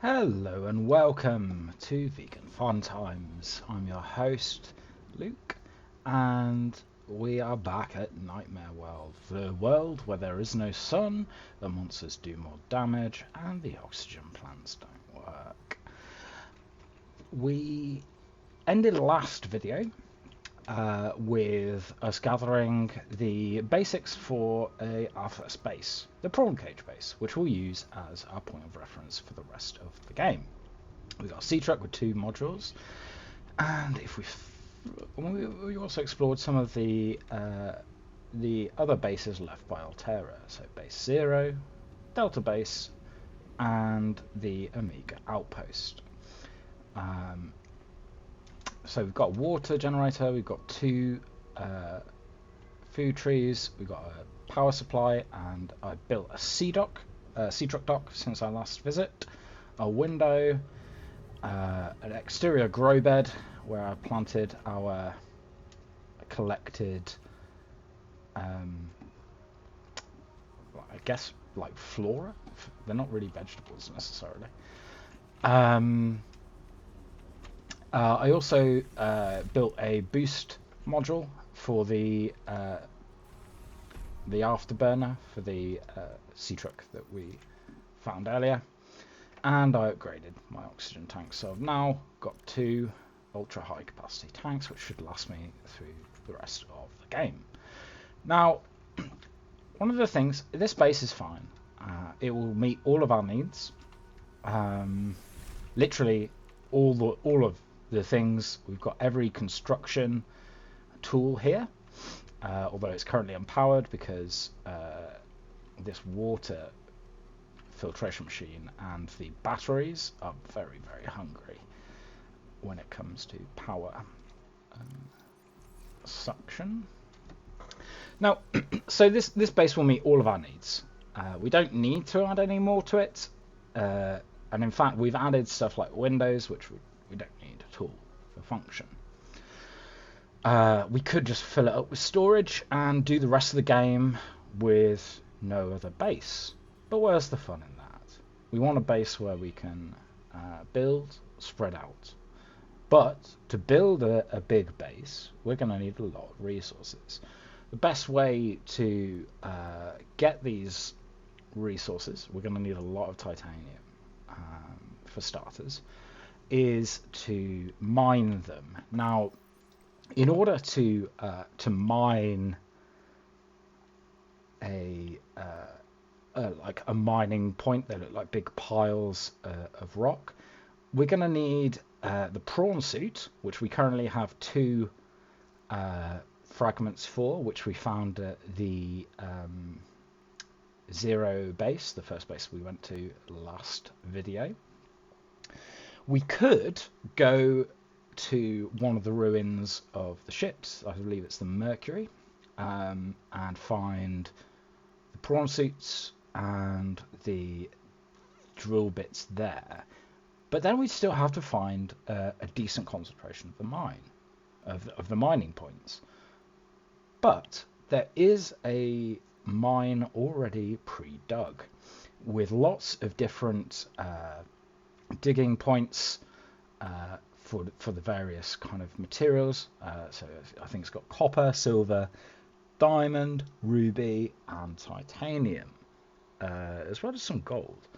Hello and welcome to Vegan Fun Times. I'm your host, Luke, and we are back at Nightmare World, the world where there is no sun, the monsters do more damage, and the oxygen plants don't work. We ended last video with us gathering the basics for a first base, the prawn cage base, which we'll use as our point of reference for the rest of the game. We've got a Seatruck with 2 modules, and if we also explored some of the other bases left by Altera, so base 0, Delta base, and the Omega outpost. So we've got a water generator, we've got 2 food trees, we've got a power supply, and I built a Seatruck dock since our last visit, a window, an exterior grow bed where I planted our collected, I guess, like flora. They're not really vegetables necessarily. I also built a boost module for the afterburner for the Seatruck that we found earlier, and I upgraded my oxygen tanks. So I've now got 2 ultra high capacity tanks, which should last me through the rest of the game. Now, one of the things, this base is fine. It will meet all of our needs. Literally all of the things. We've got every construction tool here, although it's currently unpowered because this water filtration machine and the batteries are very, very hungry when it comes to power suction. Now, so this base will meet all of our needs. We don't need to add any more to it, and in fact we've added stuff like windows, which we don't need at all for function. We could just fill it up with storage and do the rest of the game with no other base. But where's the fun in that? We want a base where we can build, spread out. But to build a big base, we're going to need a lot of resources. The best way to get these resources, we're going to need a lot of titanium for starters, is to mine them. Now, in order to mine like a mining point, they look like big piles of rock. We're going to need the prawn suit, which we currently have 2 fragments for, which we found at the 0 base, the first base we went to last video. We could go to one of the ruins of the ships, I believe it's the Mercury, and find the prawn suits and the drill bits there. But then we'd still have to find a decent concentration of the mine, of the mining points. But there is a mine already pre-dug with lots of different digging points for the various kind of materials. So I think it's got copper, silver, diamond, ruby, and titanium, as well as some gold.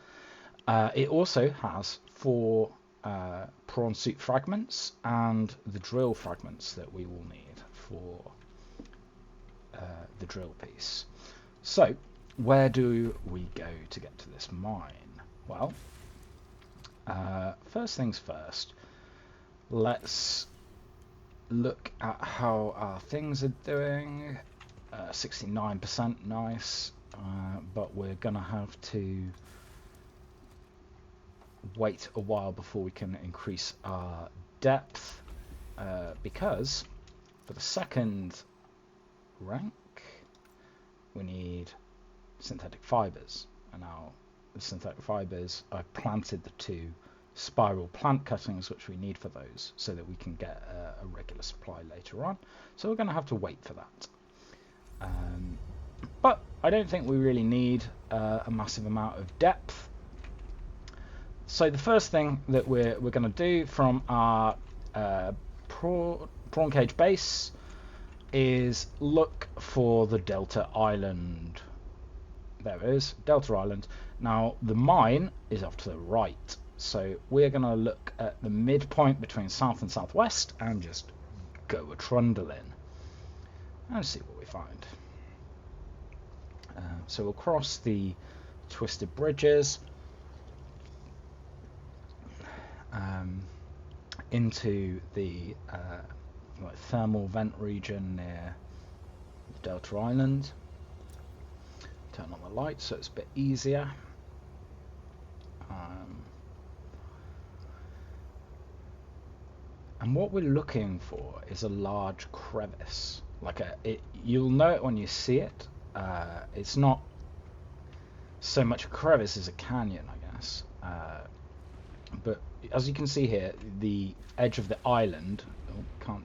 It also has 4 prawn suit fragments and the drill fragments that we will need for the drill piece. So where do we go to get to this mine? Well, first things first, let's look at how our things are doing. 69%, nice, but we're gonna have to wait a while before we can increase our depth, because for the second rank we need synthetic fibers, and now the synthetic fibers, I've planted the 2 spiral plant cuttings which we need for those, so that we can get a regular supply later on. So we're going to have to wait for that. But I don't think we really need a massive amount of depth So the first thing that we're going to do from our prawn cage base is look for the Delta Island. There it is, Delta Island. Now the mine is off to the right, so we're going to look at the midpoint between south and southwest and just go a trundle in and see what we find. So we'll cross the twisted bridges into the like thermal vent region near the Delta Island. Turn on the light so it's a bit easier. And what we're looking for is a large crevice. Like you'll know it when you see it. It's not so much a crevice as a canyon, I guess. But as you can see here, the edge of the island, can't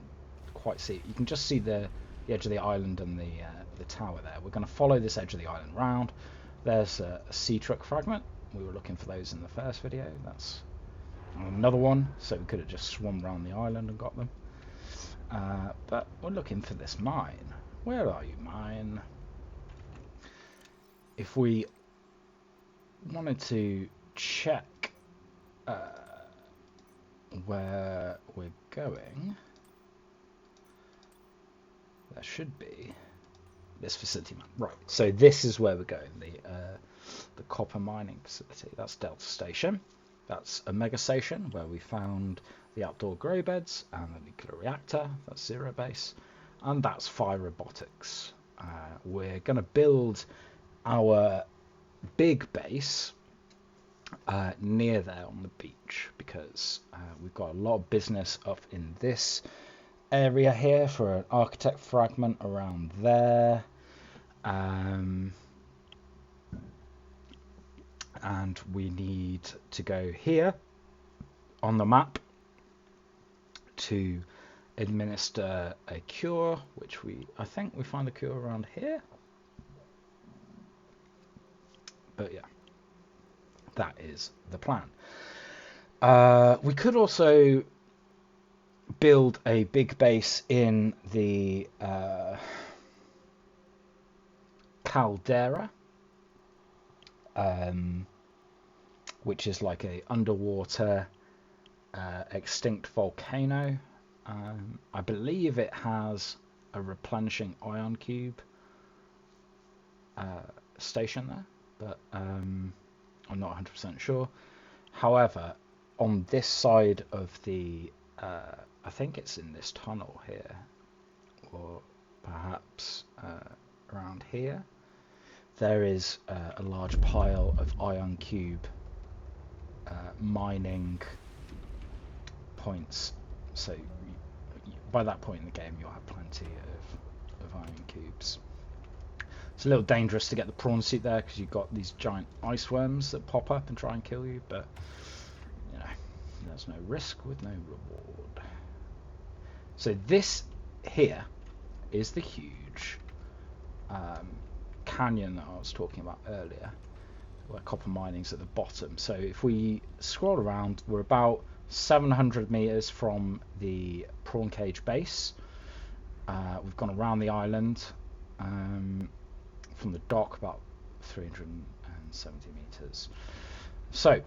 quite see it. You can just see the edge of the island and the tower there. We're going to follow this edge of the island round. There's a Seatruck fragment. We were looking for those in the first video. That's another one, so we could have just swum around the island and got them. But we're looking for this mine. Where are you, mine? If we wanted to check where we're going, there should be this facility map. Right, so this is where we're going, the Koppa Mining Facility. That's Delta Station. That's Omega Station, where we found the outdoor grow beds and the nuclear reactor. That's Zero Base. And that's Fire Robotics. We're going to build our big base near there on the beach, because we've got a lot of business up in this area here for an architect fragment around there. And we need to go here on the map to administer a cure, which I think we find the cure around here. But yeah, that is the plan. We could also build a big base in the caldera, which is like a underwater extinct volcano. I believe it has a replenishing ion cube station there, but I'm not 100% sure. However, on this side of the I think it's in this tunnel here, or perhaps around here, there is a large pile of ion cube mining points. So by that point in the game, you'll have plenty of ion cubes. It's a little dangerous to get the prawn suit there, because you've got these giant ice worms that pop up and try and kill you, but you know, there's no risk with no reward. So this here is the huge canyon that I was talking about earlier, where copper mining's at the bottom. So if we scroll around, we're about 700 meters from the prawn cage base. We've gone around the island from the dock about 370 meters. So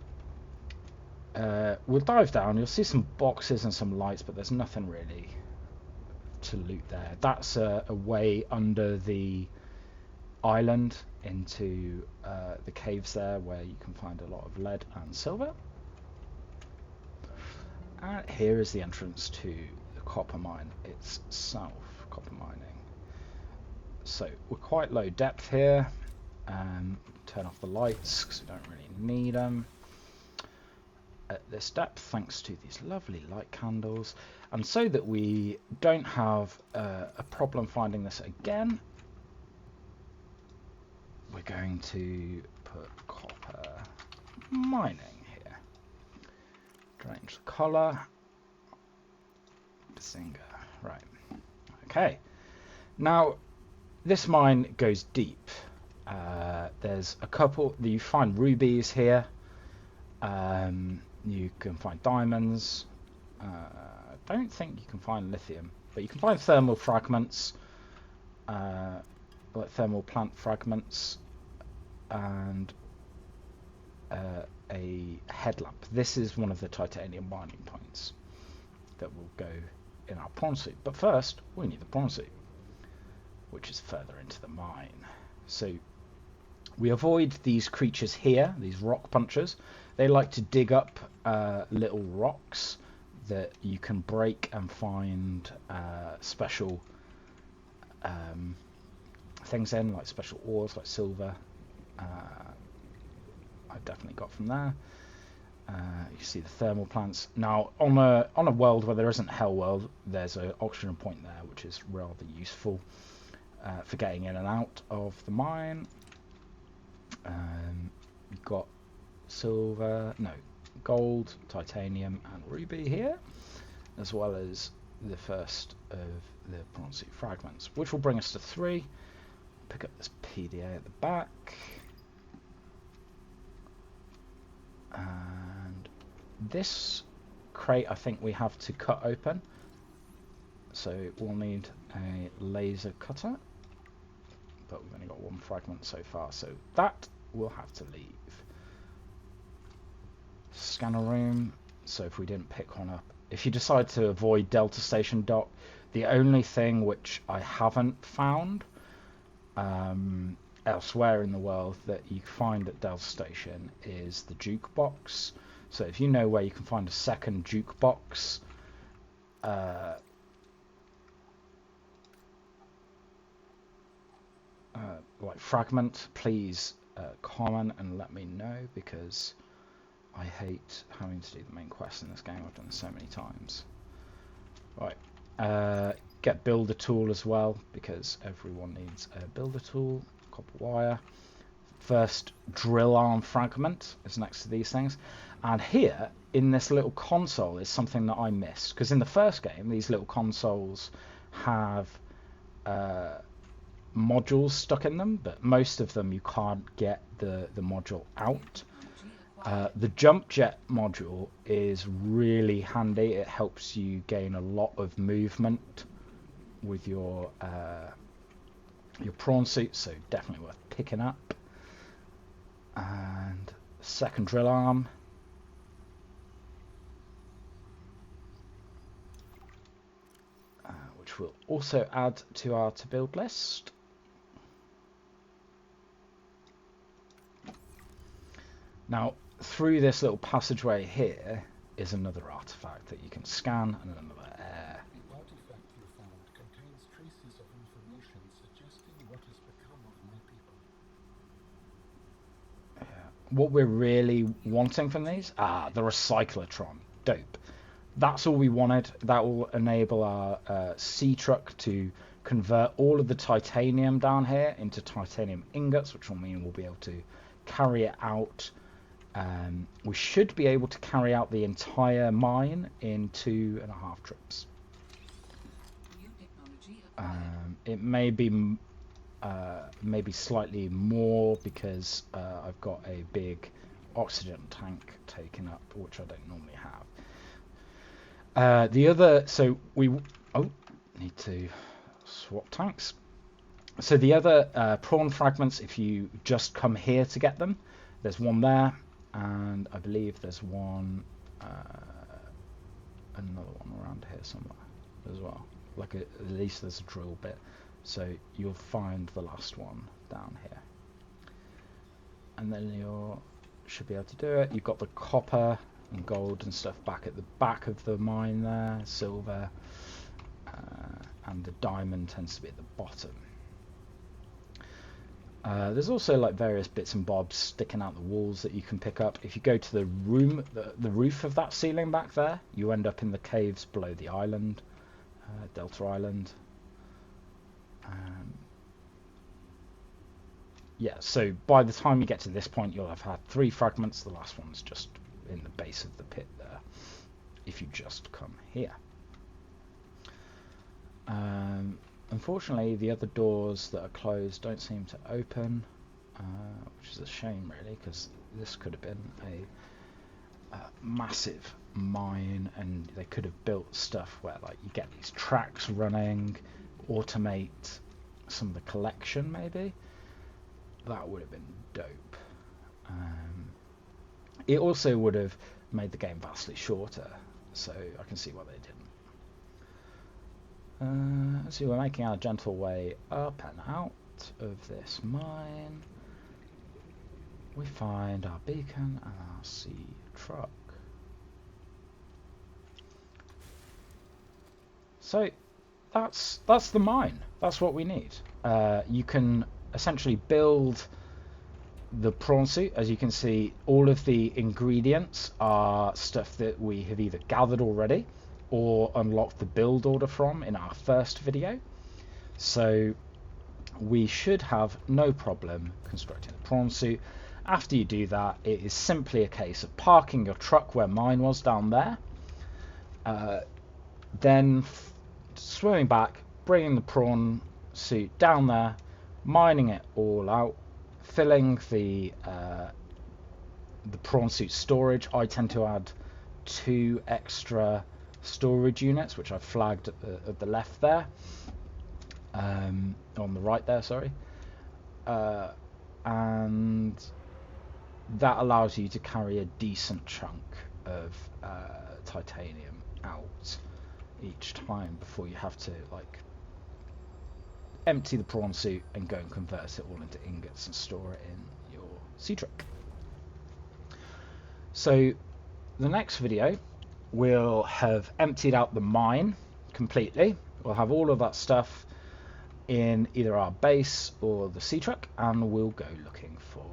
we'll dive down. You'll see some boxes and some lights, but there's nothing really to loot there. That's a way under the island into the caves there, where you can find a lot of lead and silver. And here is the entrance to the copper mine itself, copper mining. So we're quite low depth here. Turn off the lights because we don't really need them at this depth, thanks to these lovely light candles. And so that we don't have a problem finding this again, we're going to put copper mining here. Change the color. Bazinga. Right. Okay. Now, this mine goes deep. There's a couple. You find rubies here. You can find diamonds. I don't think you can find lithium, but you can find thermal fragments, like thermal plant fragments, and a headlamp. This is one of the titanium mining points that will go in our prawn suit. But first, we need the prawn suit, which is further into the mine. So we avoid these creatures here, these rock punchers. They like to dig up little rocks that you can break and find special things in, like special ores, like silver. I've definitely got from there. You see the thermal plants. Now, on a world where there isn't Hell World, there's an oxygen point there, which is rather useful for getting in and out of the mine. You've got gold, titanium, and ruby here, as well as the first of the prawn suit fragments, which will bring us to 3. Pick up this PDA at the back. And this crate, I think we have to cut open. So we'll need a laser cutter. But we've only got 1 fragment so far, so that will have to leave. Scanner room. So if we didn't pick one up, if you decide to avoid Delta Station Dock, the only thing which I haven't found elsewhere in the world that you find at Delta Station is the jukebox. So if you know where you can find a second jukebox, like fragment, please comment and let me know, because I hate having to do the main quest in this game. I've done it so many times. Right, get builder tool as well, because everyone needs a builder tool. Copper wire. First drill arm fragment is next to these things, and here in this little console is something that I missed, because in the first game these little consoles have modules stuck in them, but most of them you can't get the module out. The jump jet module is really handy. It helps you gain a lot of movement with your prawn suit, so definitely worth picking up. And second drill arm. Which we'll also add to our to build list. Now, through this little passageway here is another artifact that you can scan, and another air. The artifact you found contains traces of information suggesting what has become of my people. What we're really wanting from these? The recyclotron. Dope. That's all we wanted. That will enable our Seatruck to convert all of the titanium down here into titanium ingots, which will mean we'll be able to carry it out. We should be able to carry out the entire mine in 2.5 trips. It may be maybe slightly more, because I've got a big oxygen tank taken up, which I don't normally have. The other, so we need to swap tanks. So the other prawn fragments, if you just come here to get them, there's one there, and I believe there's one, another one around here somewhere as well. Like at least there's a drill bit, so you'll find the last one down here, and then you should be able to do it. You've got the copper and gold and stuff back at the back of the mine there, silver, and the diamond tends to be at the bottom. There's also like various bits and bobs sticking out the walls that you can pick up. If you go to the room, the roof of that ceiling back there, you end up in the caves below the island, Delta Island. Yeah, so by the time you get to this point, you'll have had 3 fragments. The last one's just in the base of the pit there, if you just come here. Unfortunately, the other doors that are closed don't seem to open, which is a shame really, because this could have been massive mine, and they could have built stuff where like you get these tracks running, automate some of the collection maybe. That would have been dope. It also would have made the game vastly shorter, so I can see why they didn't. Let's see, we're making our gentle way up and out of this mine. We find our beacon and our Seatruck. So that's the mine. That's what we need. You can essentially build the prawn suit. As you can see, all of the ingredients are stuff that we have either gathered already or unlocked the build order from in our first video. So we should have no problem constructing the prawn suit. After you do that, it is simply a case of parking your truck where mine was down there, then swimming back, bringing the prawn suit down there, mining it all out, filling the prawn suit storage. I tend to add 2 extra storage units, which I flagged at the left there, on the right there, sorry, and that allows you to carry a decent chunk of titanium out each time before you have to like empty the prawn suit and go and convert it all into ingots and store it in your Seatruck. So the next video we'll have emptied out the mine completely. We'll have all of that stuff in either our base or the Seatruck, and we'll go looking for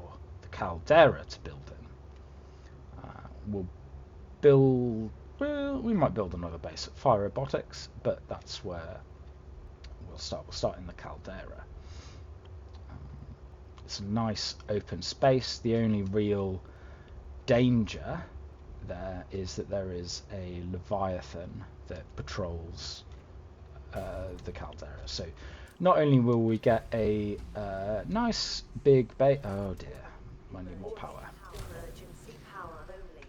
the caldera to build in. We might build another base at Fire Robotics, but that's where we'll start. We'll start in the caldera. It's a nice open space. The only real danger there is that there is a Leviathan that patrols the caldera. So not only will we get a nice big base. Oh dear, I need more power. Emergency power only.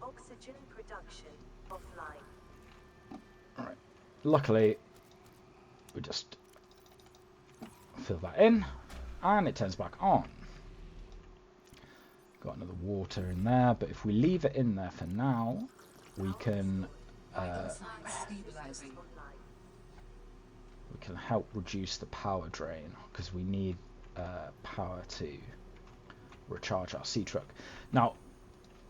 Oxygen production offline. All right. Luckily, we just fill that in, and it turns back on. Got another water in there, but if we leave it in there for now, we can help reduce the power drain, because we need power to recharge our Seatruck. Now,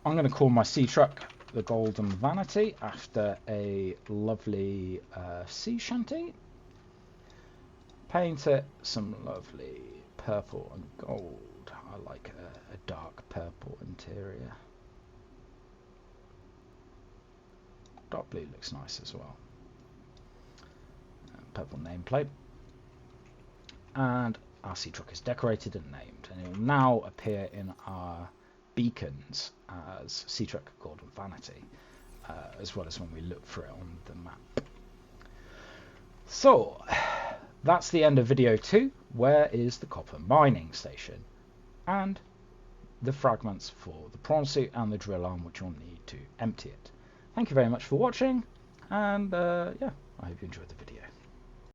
I'm going to call my Seatruck the Golden Vanity after a lovely sea shanty. Paint it some lovely purple and gold. I like a dark purple interior. Dark blue looks nice as well. Purple nameplate. And our Seatruck is decorated and named, and it will now appear in our beacons as Seatruck Golden Vanity, as well as when we look for it on the map. So that's the end of video 2. Where is the copper mining station? And the fragments for the prawn suit and the drill arm, which you'll need to empty it. Thank you very much for watching, and yeah, I hope you enjoyed the video.